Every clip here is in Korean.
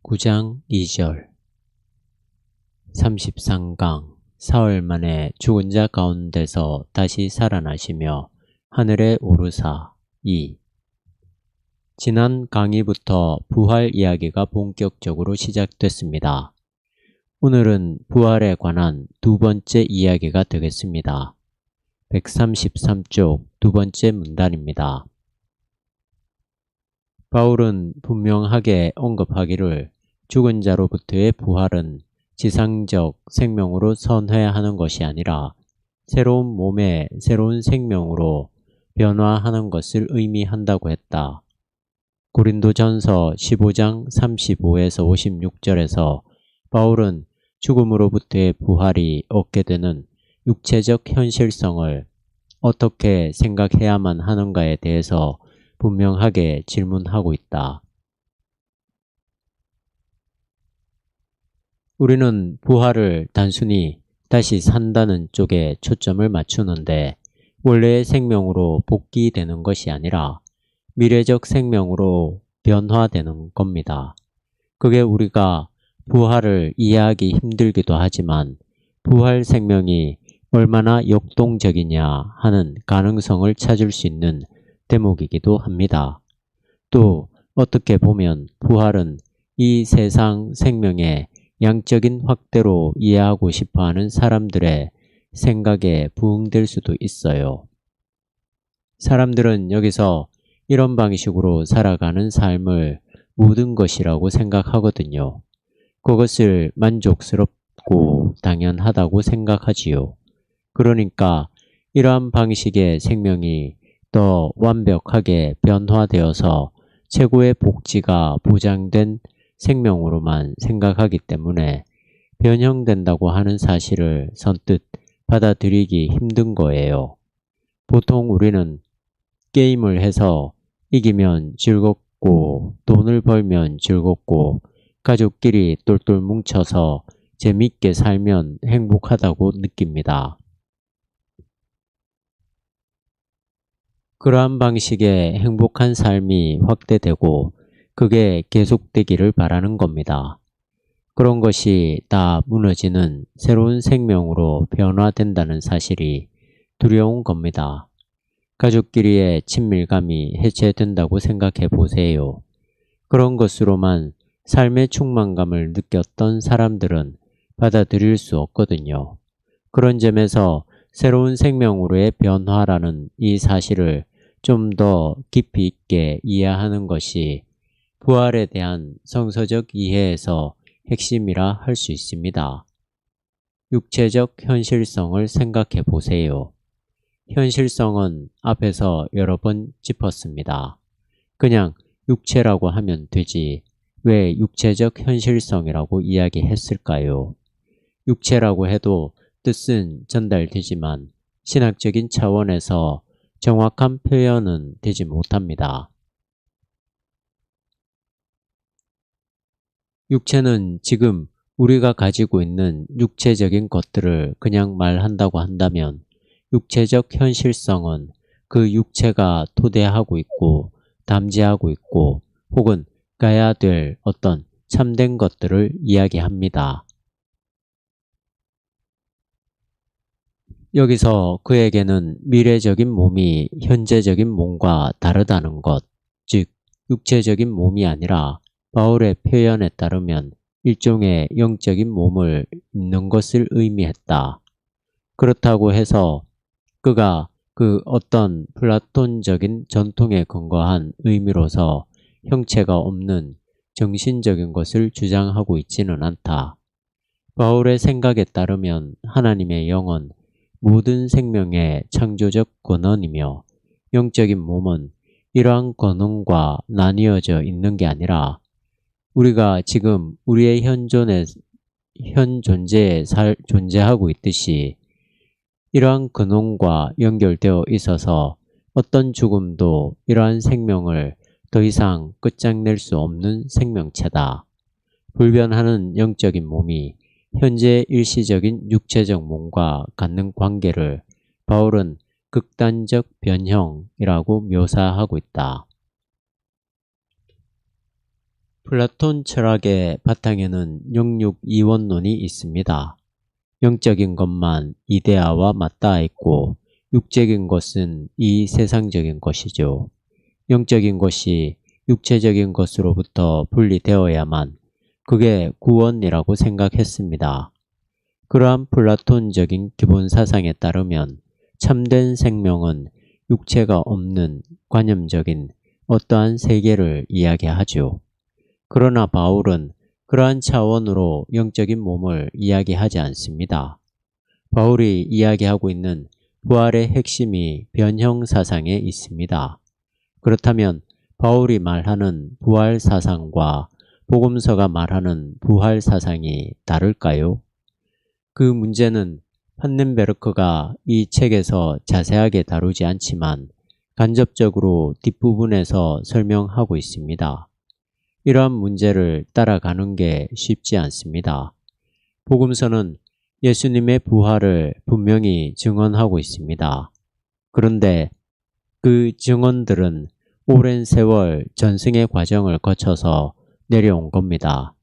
9장 2절 33강 사흘 만에 죽은 자 가운데서 다시 살아나시며 하늘에 오르사 2. 지난 강의부터 부활 이야기가 본격적으로 시작됐습니다. 오늘은 부활에 관한 두 번째 이야기가 되겠습니다. 133쪽 두 번째 문단입니다. 바울은 분명하게 언급하기를 죽은 자로부터의 부활은 지상적 생명으로 선회하는 것이 아니라 새로운 몸의 새로운 생명으로 변화하는 것을 의미한다고 했다. 고린도전서 15장 35에서 56절에서 바울은 죽음으로부터의 부활이 얻게 되는 육체적 현실성을 어떻게 생각해야만 하는가에 대해서 분명하게 질문하고 있다. 우리는 부활을 단순히 다시 산다는 쪽에 초점을 맞추는데 원래의 생명으로 복귀되는 것이 아니라 미래적 생명으로 변화되는 겁니다. 그게 우리가 부활을 이해하기 힘들기도 하지만 부활 생명이 얼마나 역동적이냐 하는 가능성을 찾을 수 있는 대목이기도 합니다. 또 어떻게 보면 부활은 이 세상 생명의 양적인 확대로 이해하고 싶어하는 사람들의 생각에 부응될 수도 있어요. 사람들은 여기서 이런 방식으로 살아가는 삶을 모든 것이라고 생각하거든요. 그것을 만족스럽고 당연하다고 생각하지요. 그러니까 이러한 방식의 생명이 더 완벽하게 변화되어서 최고의 복지가 보장된 생명으로만 생각하기 때문에 변형된다고 하는 사실을 선뜻 받아들이기 힘든 거예요. 보통 우리는 게임을 해서 이기면 즐겁고 돈을 벌면 즐겁고 가족끼리 똘똘 뭉쳐서 재밌게 살면 행복하다고 느낍니다. 그러한 방식의 행복한 삶이 확대되고 그게 계속되기를 바라는 겁니다. 그런 것이 다 무너지는 새로운 생명으로 변화된다는 사실이 두려운 겁니다. 가족끼리의 친밀감이 해체된다고 생각해 보세요. 그런 것으로만 삶의 충만감을 느꼈던 사람들은 받아들일 수 없거든요. 그런 점에서 새로운 생명으로의 변화라는 이 사실을 좀 더 깊이 있게 이해하는 것이 부활에 대한 성서적 이해에서 핵심이라 할 수 있습니다. 육체적 현실성을 생각해 보세요. 현실성은 앞에서 여러 번 짚었습니다. 그냥 육체라고 하면 되지 왜 육체적 현실성이라고 이야기했을까요? 육체라고 해도 뜻은 전달되지만 신학적인 차원에서 정확한 표현은 되지 못합니다. 육체는 지금 우리가 가지고 있는 육체적인 것들을 그냥 말한다고 한다면 육체적 현실성은 그 육체가 토대하고 있고 담재하고 있고 혹은 가야 될 어떤 참된 것들을 이야기합니다. 여기서 그에게는 미래적인 몸이 현재적인 몸과 다르다는 것, 즉 육체적인 몸이 아니라 바울의 표현에 따르면 일종의 영적인 몸을 입는 것을 의미했다. 그렇다고 해서 그가 그 어떤 플라톤적인 전통에 근거한 의미로서 형체가 없는 정신적인 것을 주장하고 있지는 않다. 바울의 생각에 따르면 하나님의 영은 모든 생명의 창조적 근원이며 영적인 몸은 이러한 근원과 나뉘어져 있는 게 아니라 우리가 지금 우리의 현 존재에 존재하고 있듯이 이러한 근원과 연결되어 있어서 어떤 죽음도 이러한 생명을 더 이상 끝장낼 수 없는 생명체다. 불변하는 영적인 몸이 현재 일시적인 육체적 몸과 갖는 관계를 바울은 극단적 변형이라고 묘사하고 있다. 플라톤 철학의 바탕에는 영육 이원론이 있습니다. 영적인 것만 이데아와 맞닿아 있고 육적인 것은 이 세상적인 것이죠. 영적인 것이 육체적인 것으로부터 분리되어야만 그게 구원이라고 생각했습니다. 그러한 플라톤적인 기본 사상에 따르면 참된 생명은 육체가 없는 관념적인 어떠한 세계를 이야기하죠. 그러나 바울은 그러한 차원으로 영적인 몸을 이야기하지 않습니다. 바울이 이야기하고 있는 부활의 핵심이 변형 사상에 있습니다. 그렇다면 바울이 말하는 부활 사상과 복음서가 말하는 부활 사상이 다를까요? 그 문제는 판넨베르크가 이 책에서 자세하게 다루지 않지만 간접적으로 뒷부분에서 설명하고 있습니다. 이러한 문제를 따라가는 게 쉽지 않습니다. 복음서는 예수님의 부활을 분명히 증언하고 있습니다. 그런데 그 증언들은 오랜 세월 전승의 과정을 거쳐서 내려온 겁니다.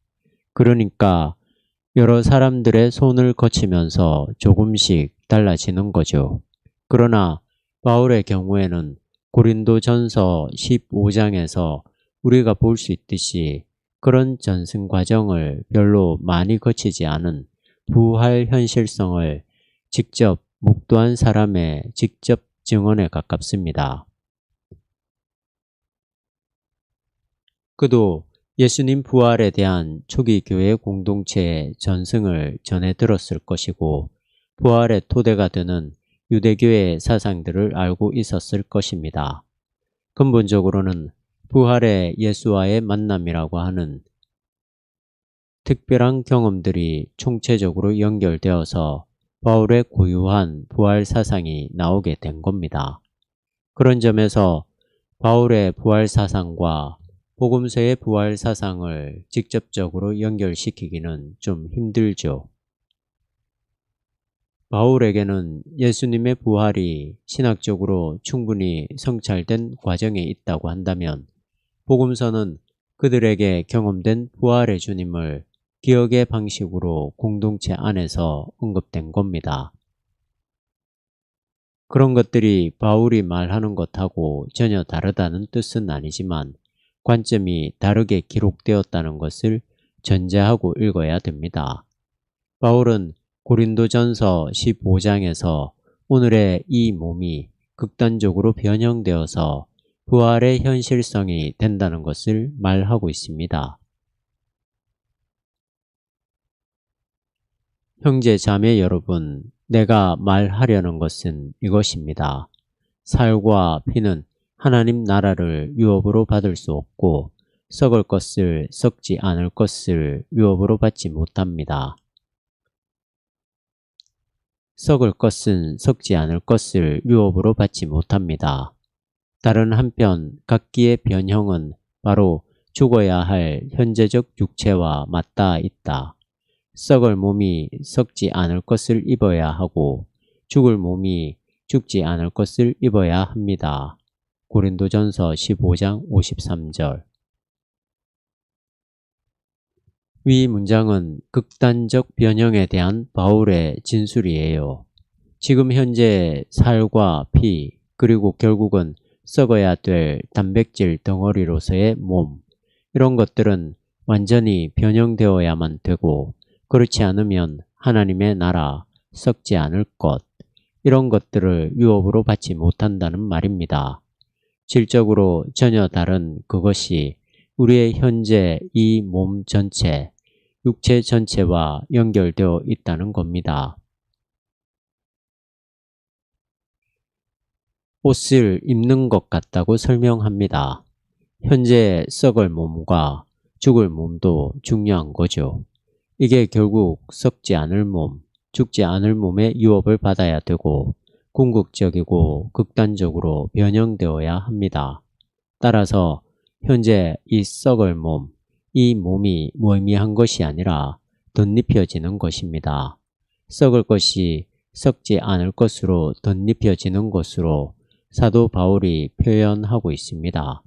그러니까 여러 사람들의 손을 거치면서 조금씩 달라지는 거죠. 그러나 바울의 경우에는 고린도전서 15장에서 우리가 볼 수 있듯이 그런 전승 과정을 별로 많이 거치지 않은 부활 현실성을 직접 목도한 사람의 직접 증언에 가깝습니다. 그도 예수님 부활에 대한 초기 교회 공동체의 전승을 전해 들었을 것이고 부활의 토대가 되는 유대교의 사상들을 알고 있었을 것입니다. 근본적으로는 부활의 예수와의 만남이라고 하는 특별한 경험들이 총체적으로 연결되어서 바울의 고유한 부활 사상이 나오게 된 겁니다. 그런 점에서 바울의 부활 사상과 복음서의 부활 사상을 직접적으로 연결시키기는 좀 힘들죠. 바울에게는 예수님의 부활이 신학적으로 충분히 성찰된 과정에 있다고 한다면 복음서는 그들에게 경험된 부활의 주님을 기억의 방식으로 공동체 안에서 언급된 겁니다. 그런 것들이 바울이 말하는 것하고 전혀 다르다는 뜻은 아니지만 관점이 다르게 기록되었다는 것을 전제하고 읽어야 됩니다. 바울은 고린도전서 15장에서 오늘의 이 몸이 극단적으로 변형되어서 부활의 현실성이 된다는 것을 말하고 있습니다. 형제 자매 여러분, 내가 말하려는 것은 이것입니다. 살과 피는 하나님 나라를 유업으로 받을 수 없고 썩을 것을 썩지 않을 것을 유업으로 받지 못합니다. 썩을 것은 썩지 않을 것을 유업으로 받지 못합니다. 다른 한편 각기의 변형은 바로 죽어야 할 현재적 육체와 맞닿아 있다. 썩을 몸이 썩지 않을 것을 입어야 하고 죽을 몸이 죽지 않을 것을 입어야 합니다. 고린도전서 15장 53절. 위 문장은 극단적 변형에 대한 바울의 진술이에요. 지금 현재 살과 피 그리고 결국은 썩어야 될 단백질 덩어리로서의 몸, 이런 것들은 완전히 변형되어야만 되고 그렇지 않으면 하나님의 나라, 썩지 않을 것, 이런 것들을 유업으로 받지 못한다는 말입니다. 질적으로 전혀 다른 그것이 우리의 현재 이 몸 전체, 육체 전체와 연결되어 있다는 겁니다. 옷을 입는 것 같다고 설명합니다. 현재 썩을 몸과 죽을 몸도 중요한 거죠. 이게 결국 썩지 않을 몸, 죽지 않을 몸의 유업을 받아야 되고 궁극적이고 극단적으로 변형되어야 합니다. 따라서 현재 이 썩을 몸, 이 몸이 무의미한 것이 아니라 덧입혀지는 것입니다. 썩을 것이 썩지 않을 것으로 덧입혀지는 것으로 사도 바울이 표현하고 있습니다.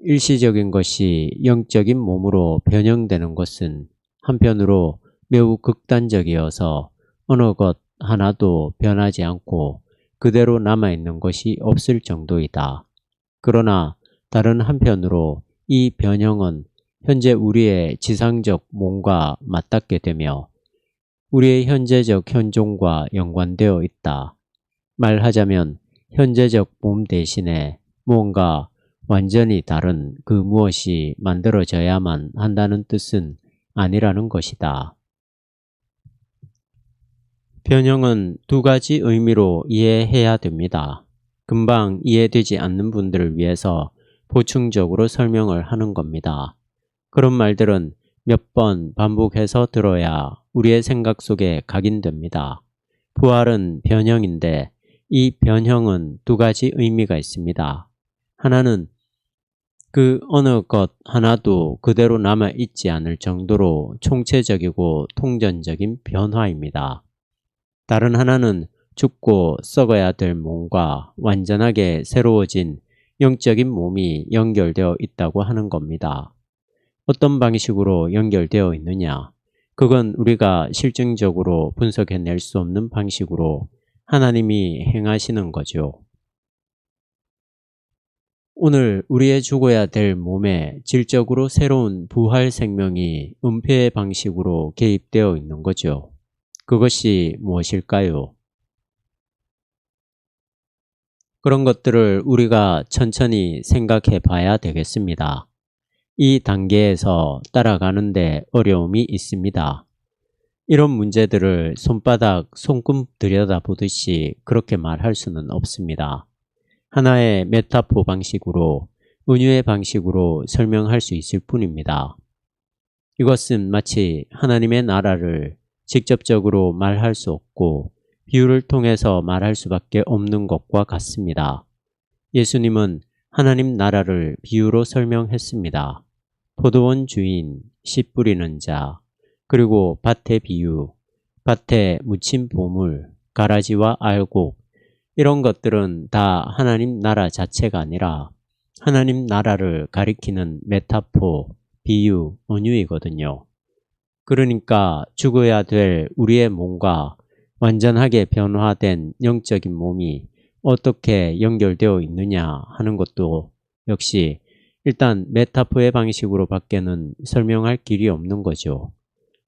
일시적인 것이 영적인 몸으로 변형되는 것은 한편으로 매우 극단적이어서 어느 것 하나도 변하지 않고 그대로 남아있는 것이 없을 정도이다. 그러나 다른 한편으로 이 변형은 현재 우리의 지상적 몸과 맞닿게 되며 우리의 현재적 현존과 연관되어 있다. 말하자면 현재적 몸 대신에 무언가 완전히 다른 그 무엇이 만들어져야만 한다는 뜻은 아니라는 것이다. 변형은 두 가지 의미로 이해해야 됩니다. 금방 이해되지 않는 분들을 위해서 보충적으로 설명을 하는 겁니다. 그런 말들은 몇 번 반복해서 들어야 우리의 생각 속에 각인됩니다. 부활은 변형인데 이 변형은 두 가지 의미가 있습니다. 하나는 그 어느 것 하나도 그대로 남아있지 않을 정도로 총체적이고 통전적인 변화입니다. 다른 하나는 죽고 썩어야 될 몸과 완전하게 새로워진 영적인 몸이 연결되어 있다고 하는 겁니다. 어떤 방식으로 연결되어 있느냐? 그건 우리가 실증적으로 분석해낼 수 없는 방식으로 하나님이 행하시는 거죠. 오늘 우리의 죽어야 될 몸에 질적으로 새로운 부활 생명이 은폐의 방식으로 개입되어 있는 거죠. 그것이 무엇일까요? 그런 것들을 우리가 천천히 생각해 봐야 되겠습니다. 이 단계에서 따라가는데 어려움이 있습니다. 이런 문제들을 손금 들여다보듯이 그렇게 말할 수는 없습니다. 하나의 메타포 방식으로, 은유의 방식으로 설명할 수 있을 뿐입니다. 이것은 마치 하나님의 나라를 직접적으로 말할 수 없고 비유를 통해서 말할 수밖에 없는 것과 같습니다. 예수님은 하나님 나라를 비유로 설명했습니다. 포도원 주인, 씨 뿌리는 자, 그리고 밭의 비유, 밭에 묻힌 보물, 가라지와 알곡, 이런 것들은 다 하나님 나라 자체가 아니라 하나님 나라를 가리키는 메타포, 비유, 은유이거든요. 그러니까 죽어야 될 우리의 몸과 완전하게 변화된 영적인 몸이 어떻게 연결되어 있느냐 하는 것도 역시 일단 메타포의 방식으로 밖에는 설명할 길이 없는 거죠.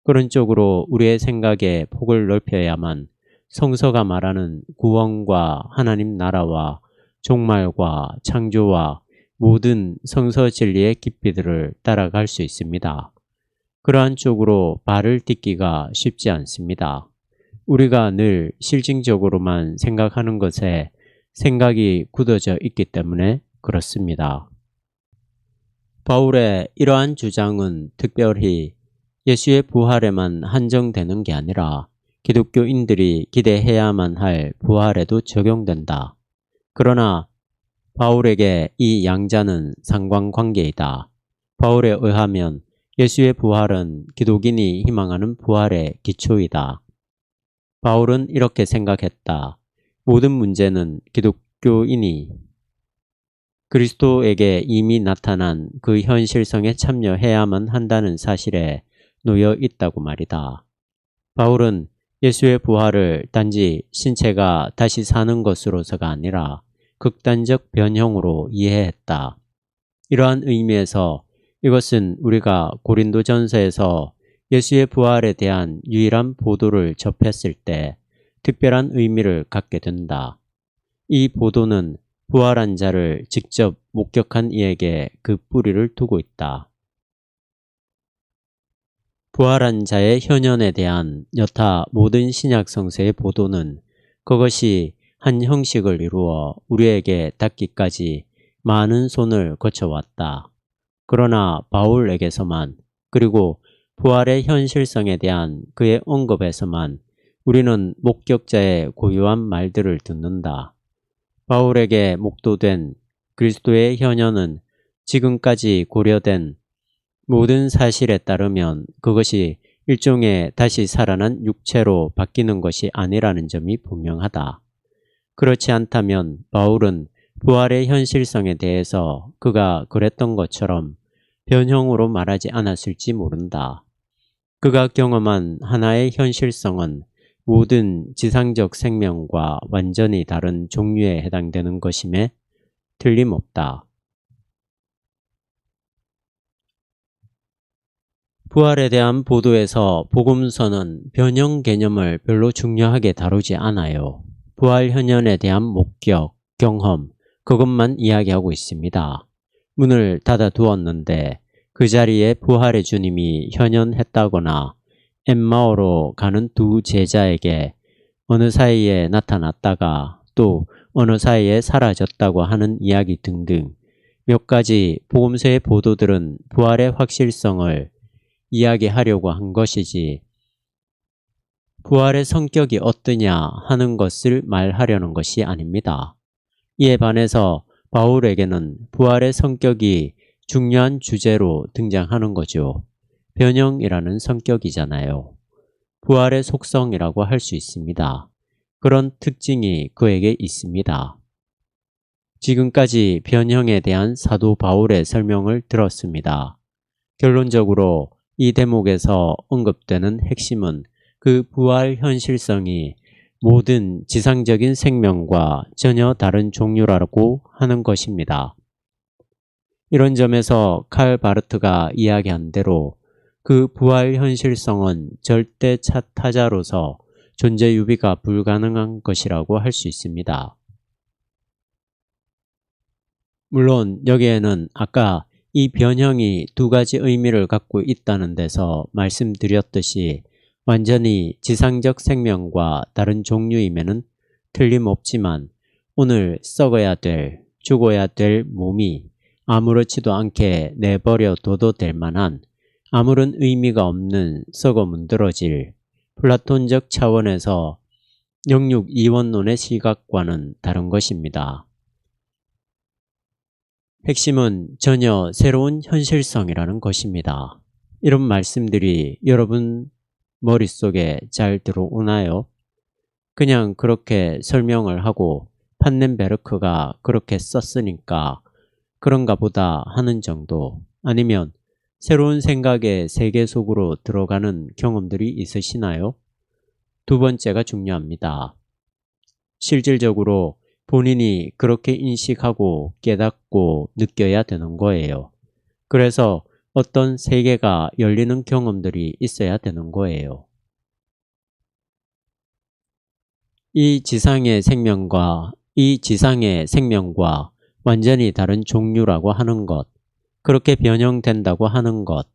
그런 쪽으로 우리의 생각의 폭을 넓혀야만 성서가 말하는 구원과 하나님 나라와 종말과 창조와 모든 성서 진리의 깊이들을 따라갈 수 있습니다. 그러한 쪽으로 발을 딛기가 쉽지 않습니다. 우리가 늘 실증적으로만 생각하는 것에 생각이 굳어져 있기 때문에 그렇습니다. 바울의 이러한 주장은 특별히 예수의 부활에만 한정되는 게 아니라 기독교인들이 기대해야만 할 부활에도 적용된다. 그러나 바울에게 이 양자는 상관관계이다. 바울에 의하면 예수의 부활은 기독인이 희망하는 부활의 기초이다. 바울은 이렇게 생각했다. 모든 문제는 기독교인이 그리스도에게 이미 나타난 그 현실성에 참여해야만 한다는 사실에 놓여 있다고 말이다. 바울은 예수의 부활을 단지 신체가 다시 사는 것으로서가 아니라 극단적 변형으로 이해했다. 이러한 의미에서 이것은 우리가 고린도전서에서 예수의 부활에 대한 유일한 보도를 접했을 때 특별한 의미를 갖게 된다. 이 보도는 부활한 자를 직접 목격한 이에게 그 뿌리를 두고 있다. 부활한 자의 현현에 대한 여타 모든 신약 성서의 보도는 그것이 한 형식을 이루어 우리에게 닿기까지 많은 손을 거쳐왔다. 그러나 바울에게서만, 그리고 부활의 현실성에 대한 그의 언급에서만 우리는 목격자의 고유한 말들을 듣는다. 바울에게 목도된 그리스도의 현현은 지금까지 고려된 모든 사실에 따르면 그것이 일종의 다시 살아난 육체로 바뀌는 것이 아니라는 점이 분명하다. 그렇지 않다면 바울은 부활의 현실성에 대해서 그가 그랬던 것처럼 변형으로 말하지 않았을지 모른다. 그가 경험한 하나의 현실성은 모든 지상적 생명과 완전히 다른 종류에 해당되는 것임에 틀림없다. 부활에 대한 보도에서 복음서는 변형 개념을 별로 중요하게 다루지 않아요. 부활 현현에 대한 목격, 경험, 그것만 이야기하고 있습니다. 문을 닫아두었는데 그 자리에 부활의 주님이 현현했다거나 엠마오로 가는 두 제자에게 어느 사이에 나타났다가 또 어느 사이에 사라졌다고 하는 이야기 등등 몇 가지 복음서의 보도들은 부활의 확실성을 이야기하려고 한 것이지 부활의 성격이 어떠냐 하는 것을 말하려는 것이 아닙니다. 이에 반해서 바울에게는 부활의 성격이 중요한 주제로 등장하는 거죠. 변형이라는 성격이잖아요. 부활의 속성이라고 할 수 있습니다. 그런 특징이 그에게 있습니다. 지금까지 변형에 대한 사도 바울의 설명을 들었습니다. 결론적으로 이 대목에서 언급되는 핵심은 그 부활 현실성이 모든 지상적인 생명과 전혀 다른 종류라고 하는 것입니다. 이런 점에서 칼 바르트가 이야기한 대로 그 부활 현실성은 절대 타자로서 존재 유비가 불가능한 것이라고 할 수 있습니다. 물론 여기에는 아까 이 변형이 두 가지 의미를 갖고 있다는 데서 말씀드렸듯이 완전히 지상적 생명과 다른 종류임에는 틀림없지만 오늘 썩어야 될, 죽어야 될 몸이 아무렇지도 않게 내버려 둬도 될 만한 아무런 의미가 없는 썩어 문드러질 플라톤적 차원에서 영육 이원론의 시각과는 다른 것입니다. 핵심은 전혀 새로운 현실성이라는 것입니다. 이런 말씀들이 여러분 머릿속에 잘 들어오나요? 그냥 그렇게 설명을 하고 판넨베르크가 그렇게 썼으니까 그런가 보다 하는 정도, 아니면 새로운 생각의 세계 속으로 들어가는 경험들이 있으시나요? 두 번째가 중요합니다. 실질적으로 본인이 그렇게 인식하고 깨닫고 느껴야 되는 거예요. 그래서 어떤 세계가 열리는 경험들이 있어야 되는 거예요. 이 지상의 생명과 완전히 다른 종류라고 하는 것, 그렇게 변형된다고 하는 것,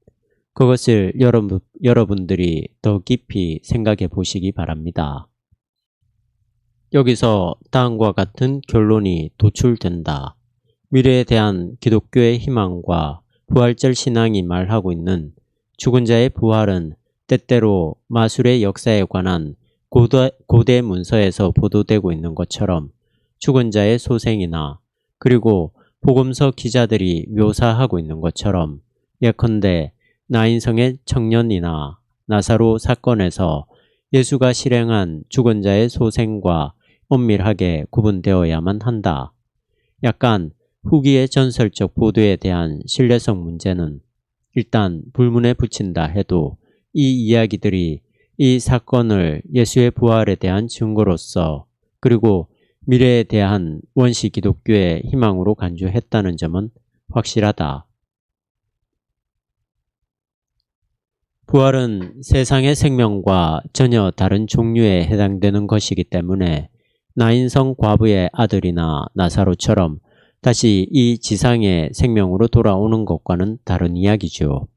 그것을 여러분들이 더 깊이 생각해 보시기 바랍니다. 여기서 다음과 같은 결론이 도출된다. 미래에 대한 기독교의 희망과 부활절 신앙이 말하고 있는 죽은 자의 부활은 때때로 마술의 역사에 관한 고대 문서에서 보도되고 있는 것처럼 죽은 자의 소생이나 그리고 복음서 기자들이 묘사하고 있는 것처럼 예컨대 나인성의 청년이나 나사로 사건에서 예수가 실행한 죽은 자의 소생과 엄밀하게 구분되어야만 한다. 약간 후기의 전설적 보도에 대한 신뢰성 문제는 일단 불문에 붙인다 해도 이 이야기들이 이 사건을 예수의 부활에 대한 증거로서 그리고 미래에 대한 원시 기독교의 희망으로 간주했다는 점은 확실하다. 부활은 세상의 생명과 전혀 다른 종류에 해당되는 것이기 때문에 나인성 과부의 아들이나 나사로처럼 다시 이 지상의 생명으로 돌아오는 것과는 다른 이야기죠.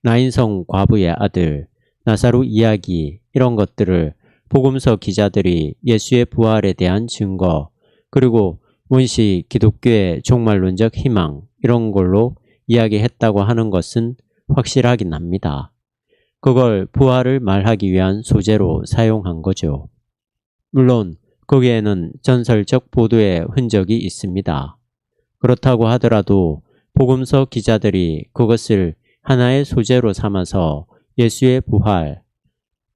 나인성 과부의 아들, 나사로 이야기 이런 것들을 복음서 기자들이 예수의 부활에 대한 증거 그리고 원시 기독교의 종말론적 희망 이런 걸로 이야기했다고 하는 것은 확실하긴 합니다. 그걸 부활을 말하기 위한 소재로 사용한 거죠. 물론 거기에는 전설적 보도의 흔적이 있습니다. 그렇다고 하더라도 복음서 기자들이 그것을 하나의 소재로 삼아서 예수의 부활,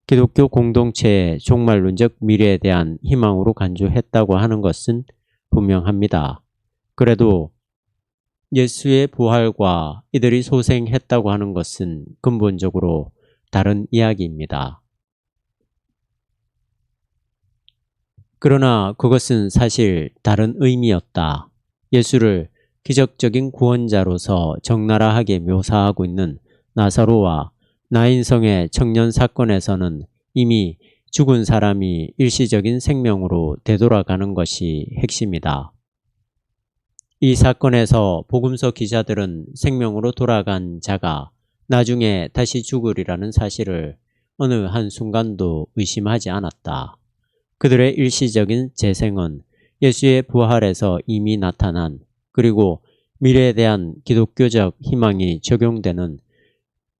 기독교 공동체의 종말론적 미래에 대한 희망으로 간주했다고 하는 것은 분명합니다. 그래도 예수의 부활과 이들이 소생했다고 하는 것은 근본적으로 다른 이야기입니다. 그러나 그것은 사실 다른 의미였다. 예수를 기적적인 구원자로서 적나라하게 묘사하고 있는 나사로와 나인성의 청년 사건에서는 이미 죽은 사람이 일시적인 생명으로 되돌아가는 것이 핵심이다. 이 사건에서 복음서 기자들은 생명으로 돌아간 자가 나중에 다시 죽으리라는 사실을 어느 한순간도 의심하지 않았다. 그들의 일시적인 재생은 예수의 부활에서 이미 나타난, 그리고 미래에 대한 기독교적 희망이 적용되는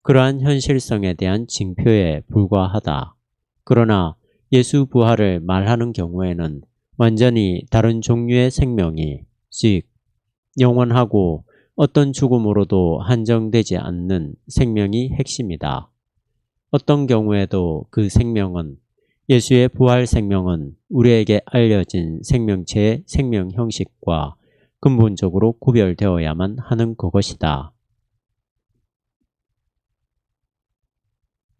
그러한 현실성에 대한 징표에 불과하다. 그러나 예수 부활을 말하는 경우에는 완전히 다른 종류의 생명이, 즉 영원하고 어떤 죽음으로도 한정되지 않는 생명이 핵심이다. 어떤 경우에도 그 생명은, 예수의 부활 생명은 우리에게 알려진 생명체의 생명 형식과 근본적으로 구별되어야만 하는 그것이다.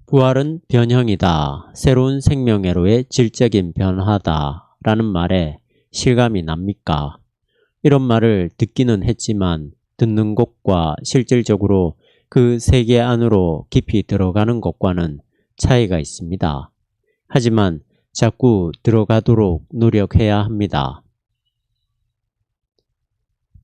부활은 변형이다. 새로운 생명회로의 질적인 변화다. 라는 말에 실감이 납니까? 이런 말을 듣기는 했지만 듣는 것과 실질적으로 그 세계 안으로 깊이 들어가는 것과는 차이가 있습니다. 하지만 자꾸 들어가도록 노력해야 합니다.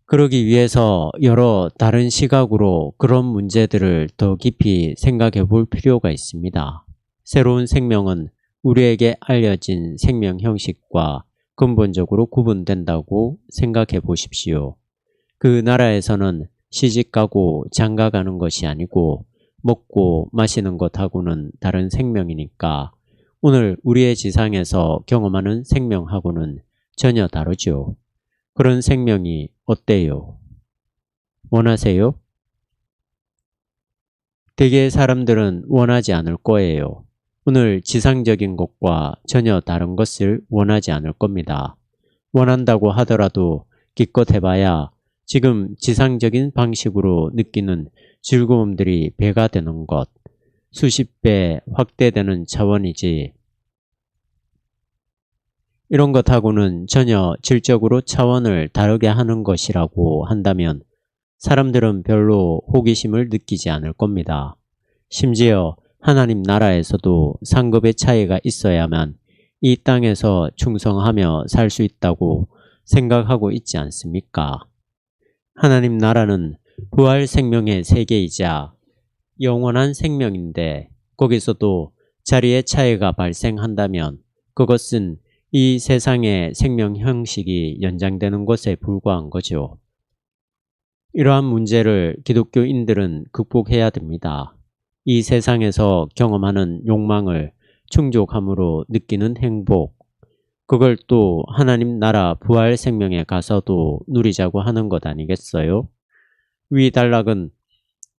그러기 위해서 여러 다른 시각으로 그런 문제들을 더 깊이 생각해 볼 필요가 있습니다. 새로운 생명은 우리에게 알려진 생명 형식과 근본적으로 구분된다고 생각해 보십시오. 그 나라에서는 시집가고 장가가는 것이 아니고 먹고 마시는 것하고는 다른 생명이니까 오늘 우리의 지상에서 경험하는 생명하고는 전혀 다르죠. 그런 생명이 어때요? 원하세요? 대개의 사람들은 원하지 않을 거예요. 오늘 지상적인 것과 전혀 다른 것을 원하지 않을 겁니다. 원한다고 하더라도 기껏 해봐야 지금 지상적인 방식으로 느끼는 즐거움들이 배가 되는 것, 수십 배 확대되는 차원이지, 이런 것하고는 전혀 질적으로 차원을 다르게 하는 것이라고 한다면 사람들은 별로 호기심을 느끼지 않을 겁니다. 심지어 하나님 나라에서도 상급의 차이가 있어야만 이 땅에서 충성하며 살 수 있다고 생각하고 있지 않습니까? 하나님 나라는 부활 생명의 세계이자 영원한 생명인데 거기서도 자리의 차이가 발생한다면 그것은 이 세상의 생명 형식이 연장되는 것에 불과한 거죠. 이러한 문제를 기독교인들은 극복해야 됩니다. 이 세상에서 경험하는 욕망을 충족함으로 느끼는 행복, 그걸 또 하나님 나라 부활 생명에 가서도 누리자고 하는 것 아니겠어요? 위 단락은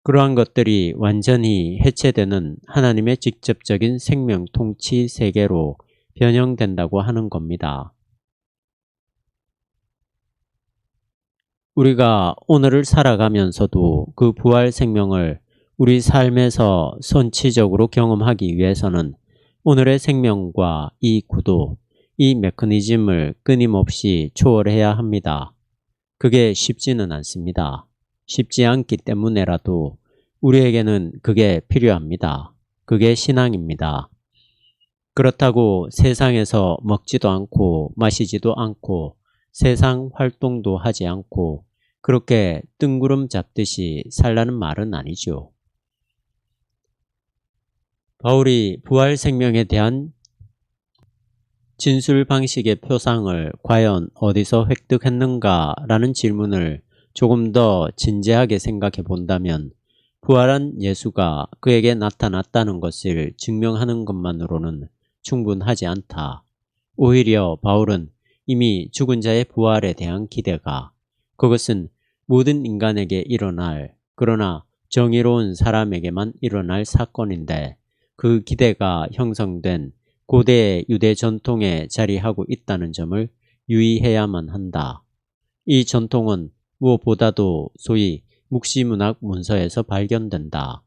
그러한 것들이 완전히 해체되는 하나님의 직접적인 생명 통치 세계로 변형된다고 하는 겁니다. 우리가 오늘을 살아가면서도 그 부활 생명을 우리 삶에서 선치적으로 경험하기 위해서는 오늘의 생명과 이 구도, 이 메커니즘을 끊임없이 초월해야 합니다. 그게 쉽지는 않습니다. 쉽지 않기 때문에라도 우리에게는 그게 필요합니다. 그게 신앙입니다. 그렇다고 세상에서 먹지도 않고 마시지도 않고 세상 활동도 하지 않고 그렇게 뜬구름 잡듯이 살라는 말은 아니죠. 바울이 부활 생명에 대한 진술 방식의 표상을 과연 어디서 획득했는가라는 질문을 조금 더 진지하게 생각해 본다면 부활한 예수가 그에게 나타났다는 것을 증명하는 것만으로는 충분하지 않다. 오히려 바울은 이미 죽은 자의 부활에 대한 기대가, 그것은 모든 인간에게 일어날, 그러나 정의로운 사람에게만 일어날 사건인데 그 기대가 형성된 고대의 유대 전통에 자리하고 있다는 점을 유의해야만 한다. 이 전통은 무엇보다도 소위 묵시문학 문서에서 발견된다.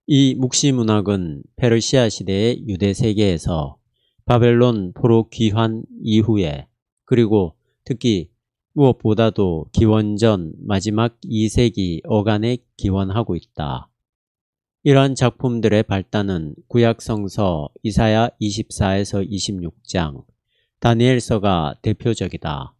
이 묵시문학은 페르시아 시대의 유대 세계에서 바벨론 포로 귀환 이후에, 그리고 특히 무엇보다도 기원전 마지막 2세기 어간에 기원하고 있다. 이러한 작품들의 발단은 구약성서 이사야 24에서 26장, 다니엘서가 대표적이다.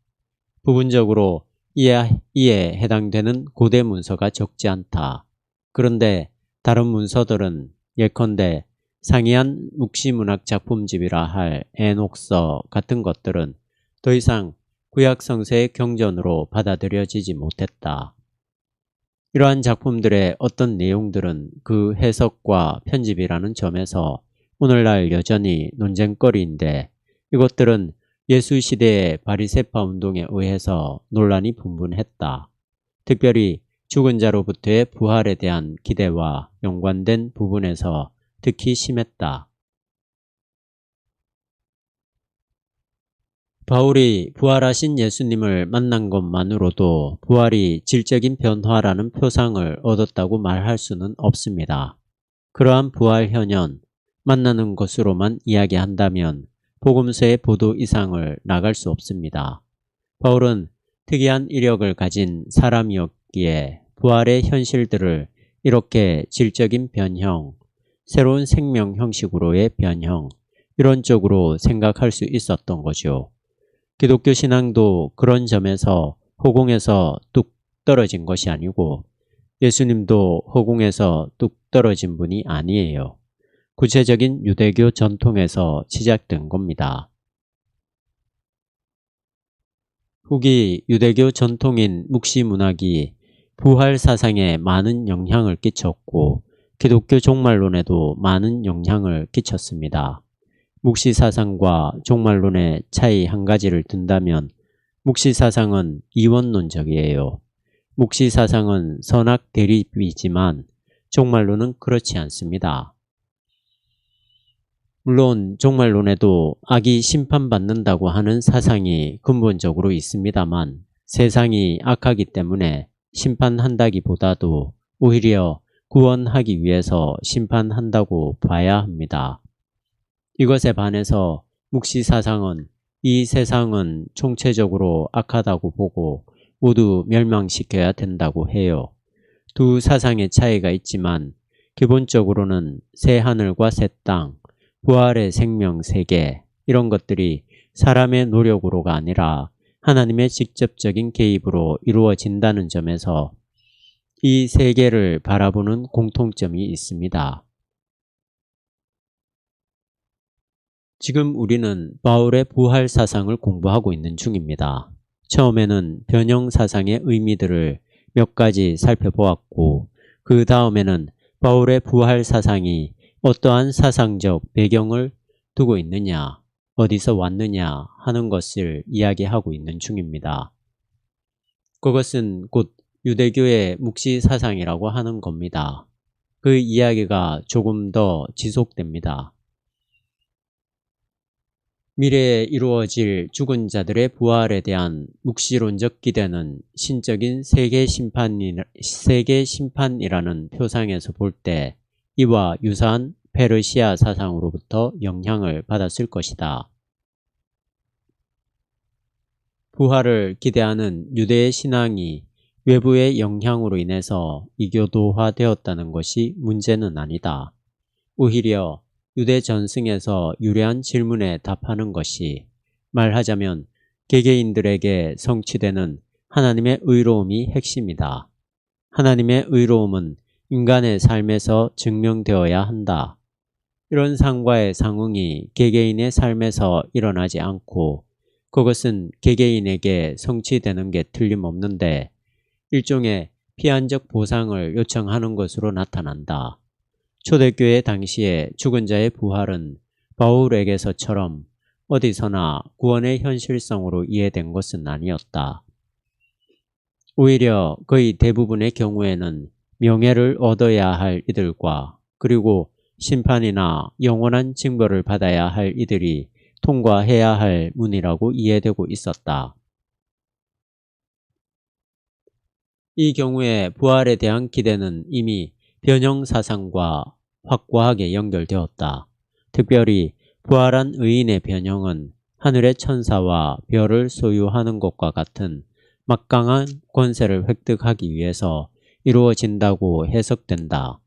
부분적으로 이에 해당되는 고대 문서가 적지 않다. 그런데 다른 문서들은 예컨대 상이한 묵시문학 작품집이라 할 에녹서 같은 것들은 더 이상 구약성서의 경전으로 받아들여지지 못했다. 이러한 작품들의 어떤 내용들은 그 해석과 편집이라는 점에서 오늘날 여전히 논쟁거리인데, 이것들은 예수 시대의 바리새파 운동에 의해서 논란이 분분했다. 특별히 죽은 자로부터의 부활에 대한 기대와 연관된 부분에서 특히 심했다. 바울이 부활하신 예수님을 만난 것만으로도 부활이 질적인 변화라는 표상을 얻었다고 말할 수는 없습니다. 그러한 부활 현현, 만나는 것으로만 이야기한다면 복음서의 보도 이상을 나갈 수 없습니다. 바울은 특이한 이력을 가진 사람이었기에 부활의 현실들을 이렇게 질적인 변형, 새로운 생명 형식으로의 변형, 이런 쪽으로 생각할 수 있었던 거죠. 기독교 신앙도 그런 점에서 허공에서 뚝 떨어진 것이 아니고 예수님도 허공에서 뚝 떨어진 분이 아니에요. 구체적인 유대교 전통에서 시작된 겁니다. 후기 유대교 전통인 묵시문학이 부활 사상에 많은 영향을 끼쳤고 기독교 종말론에도 많은 영향을 끼쳤습니다. 묵시사상과 종말론의 차이 한 가지를 든다면 묵시사상은 이원론적이에요. 묵시사상은 선악 대립이지만 종말론은 그렇지 않습니다. 물론 종말론에도 악이 심판받는다고 하는 사상이 근본적으로 있습니다만 세상이 악하기 때문에 심판한다기보다도 오히려 구원하기 위해서 심판한다고 봐야 합니다. 이것에 반해서 묵시사상은 이 세상은 총체적으로 악하다고 보고 모두 멸망시켜야 된다고 해요. 두 사상의 차이가 있지만 기본적으로는 새 하늘과 새 땅, 부활의 생명 세계, 이런 것들이 사람의 노력으로가 아니라 하나님의 직접적인 개입으로 이루어진다는 점에서 이 세계를 바라보는 공통점이 있습니다. 지금 우리는 바울의 부활 사상을 공부하고 있는 중입니다. 처음에는 변형 사상의 의미들을 몇 가지 살펴보았고 그 다음에는 바울의 부활 사상이 어떠한 사상적 배경을 두고 있느냐, 어디서 왔느냐 하는 것을 이야기하고 있는 중입니다. 그것은 곧 유대교의 묵시 사상이라고 하는 겁니다. 그 이야기가 조금 더 지속됩니다. 미래에 이루어질 죽은 자들의 부활에 대한 묵시론적 기대는 신적인 세계 심판이라는 표상에서 볼 때 이와 유사한 페르시아 사상으로부터 영향을 받았을 것이다. 부활을 기대하는 유대의 신앙이 외부의 영향으로 인해서 이교도화되었다는 것이 문제는 아니다. 오히려 유대 전승에서 유래한 질문에 답하는 것이 말하자면 개개인들에게 성취되는 하나님의 의로움이 핵심이다. 하나님의 의로움은 인간의 삶에서 증명되어야 한다. 이런 상과의 상응이 개개인의 삶에서 일어나지 않고 그것은 개개인에게 성취되는 게 틀림없는데 일종의 피한적 보상을 요청하는 것으로 나타난다. 초대교회 당시에 죽은 자의 부활은 바울에게서처럼 어디서나 구원의 현실성으로 이해된 것은 아니었다. 오히려 거의 대부분의 경우에는 명예를 얻어야 할 이들과 그리고 심판이나 영원한 징벌을 받아야 할 이들이 통과해야 할 문이라고 이해되고 있었다. 이 경우에 부활에 대한 기대는 이미 변형 사상과 확고하게 연결되었다. 특별히 부활한 의인의 변형은 하늘의 천사와 별을 소유하는 것과 같은 막강한 권세를 획득하기 위해서 이루어진다고 해석된다.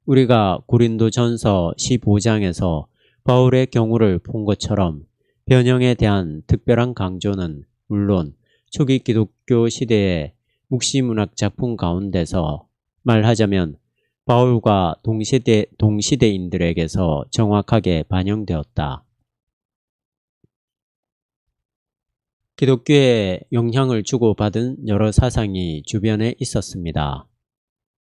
우리가 고린도전서 15장에서 바울의 경우를 본 것처럼 변형에 대한 특별한 강조는 물론 초기 기독교 시대의 묵시문학 작품 가운데서 말하자면 바울과 동시대인들에게서 정확하게 반영되었다. 기독교에 영향을 주고받은 여러 사상이 주변에 있었습니다.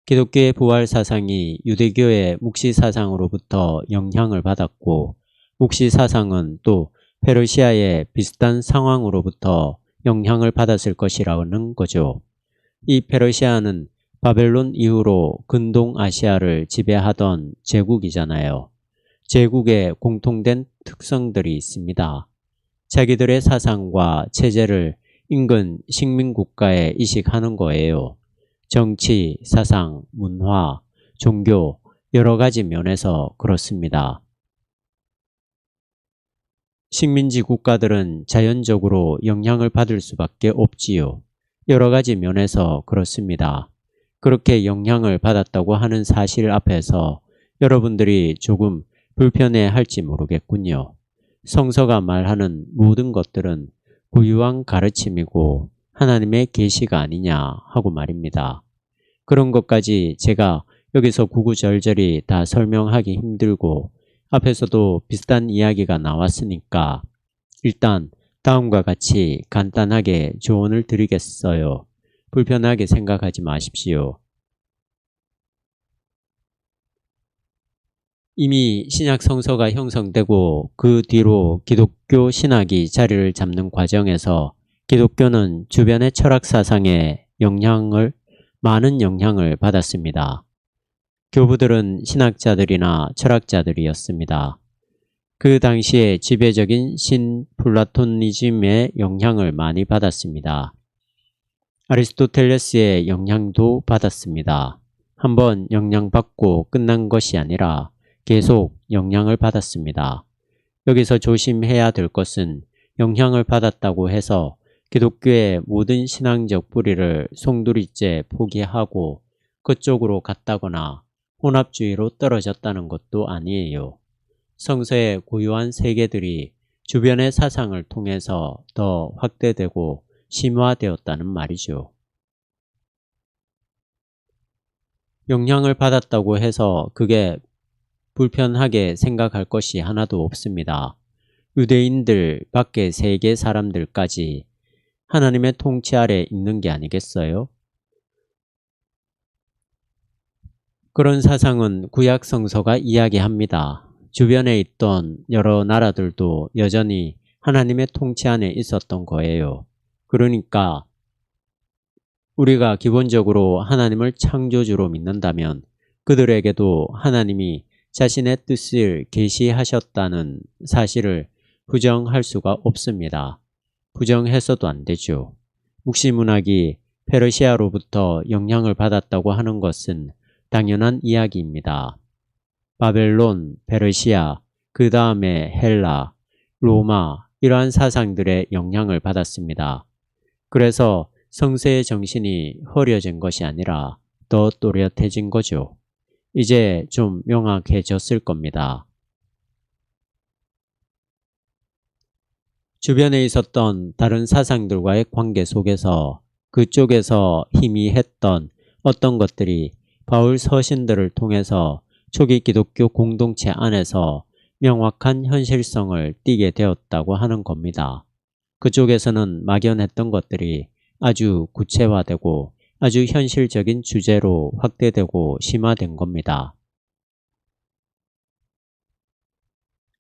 기독교의 부활 사상이 유대교의 묵시 사상으로부터 영향을 받았고, 묵시 사상은 또 페르시아의 비슷한 상황으로부터 영향을 받았을 것이라는 거죠. 이 페르시아는 바벨론 이후로 근동아시아를 지배하던 제국이잖아요. 제국에 공통된 특성들이 있습니다. 자기들의 사상과 체제를 인근 식민국가에 이식하는 거예요. 정치, 사상, 문화, 종교 여러 가지 면에서 그렇습니다. 식민지 국가들은 자연적으로 영향을 받을 수밖에 없지요. 여러 가지 면에서 그렇습니다. 그렇게 영향을 받았다고 하는 사실 앞에서 여러분들이 조금 불편해 할지 모르겠군요. 성서가 말하는 모든 것들은 고유한 가르침이고 하나님의 계시가 아니냐 하고 말입니다. 그런 것까지 제가 여기서 구구절절히 다 설명하기 힘들고 앞에서도 비슷한 이야기가 나왔으니까 일단 다음과 같이 간단하게 조언을 드리겠어요. 불편하게 생각하지 마십시오. 이미 신약 성서가 형성되고 그 뒤로 기독교 신학이 자리를 잡는 과정에서 기독교는 주변의 철학 사상에 많은 영향을 받았습니다. 교부들은 신학자들이나 철학자들이었습니다. 그 당시에 지배적인 신플라토니즘의 영향을 많이 받았습니다. 아리스토텔레스의 영향도 받았습니다. 한번 영향받고 끝난 것이 아니라 계속 영향을 받았습니다. 여기서 조심해야 될 것은 영향을 받았다고 해서 기독교의 모든 신앙적 뿌리를 송두리째 포기하고 그쪽으로 갔다거나 혼합주의로 떨어졌다는 것도 아니에요. 성서의 고유한 세계들이 주변의 사상을 통해서 더 확대되고 심화되었다는 말이죠. 영향을 받았다고 해서 그게 불편하게 생각할 것이 하나도 없습니다. 유대인들 밖의 세계 사람들까지 하나님의 통치 아래 있는 게 아니겠어요? 그런 사상은 구약 성서가 이야기합니다. 주변에 있던 여러 나라들도 여전히 하나님의 통치 안에 있었던 거예요. 그러니까 우리가 기본적으로 하나님을 창조주로 믿는다면 그들에게도 하나님이 자신의 뜻을 계시하셨다는 사실을 부정할 수가 없습니다. 부정해서도 안 되죠. 묵시문학이 페르시아로부터 영향을 받았다고 하는 것은 당연한 이야기입니다. 바벨론, 페르시아, 그 다음에 헬라, 로마 이러한 사상들의 영향을 받았습니다. 그래서 성서의 정신이 흐려진 것이 아니라 더 또렷해진 거죠. 이제 좀 명확해졌을 겁니다. 주변에 있었던 다른 사상들과의 관계 속에서 그쪽에서 희미했던 어떤 것들이 바울 서신들을 통해서 초기 기독교 공동체 안에서 명확한 현실성을 띠게 되었다고 하는 겁니다. 그쪽에서는 막연했던 것들이 아주 구체화되고 아주 현실적인 주제로 확대되고 심화된 겁니다.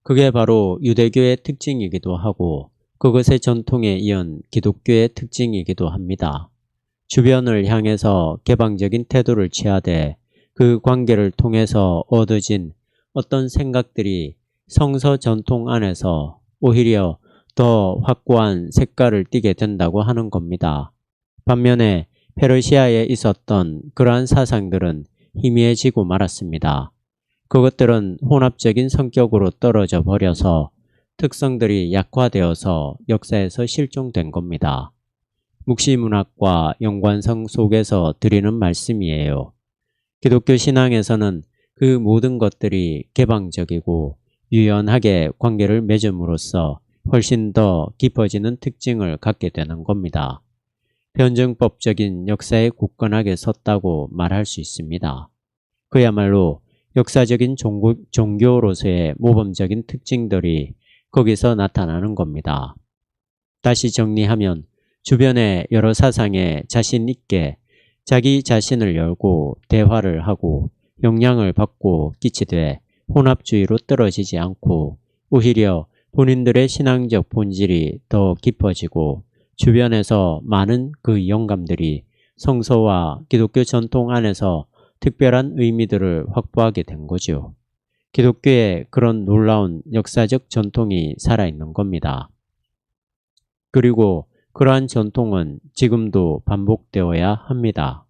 그게 바로 유대교의 특징이기도 하고 그것의 전통에 이은 기독교의 특징이기도 합니다. 주변을 향해서 개방적인 태도를 취하되 그 관계를 통해서 얻어진 어떤 생각들이 성서 전통 안에서 오히려 더 확고한 색깔을 띠게 된다고 하는 겁니다. 반면에 페르시아에 있었던 그러한 사상들은 희미해지고 말았습니다. 그것들은 혼합적인 성격으로 떨어져 버려서 특성들이 약화되어서 역사에서 실종된 겁니다. 묵시문학과 연관성 속에서 드리는 말씀이에요. 기독교 신앙에서는 그 모든 것들이 개방적이고 유연하게 관계를 맺음으로써 훨씬 더 깊어지는 특징을 갖게 되는 겁니다. 변증법적인 역사에 굳건하게 섰다고 말할 수 있습니다. 그야말로 역사적인 종교로서의 모범적인 특징들이 거기서 나타나는 겁니다. 다시 정리하면 주변의 여러 사상에 자신 있게 자기 자신을 열고 대화를 하고 영향을 받고 끼치되 혼합주의로 떨어지지 않고 오히려 본인들의 신앙적 본질이 더 깊어지고 주변에서 많은 그 영감들이 성서와 기독교 전통 안에서 특별한 의미들을 확보하게 된 거죠. 기독교에 그런 놀라운 역사적 전통이 살아있는 겁니다. 그리고 그러한 전통은 지금도 반복되어야 합니다.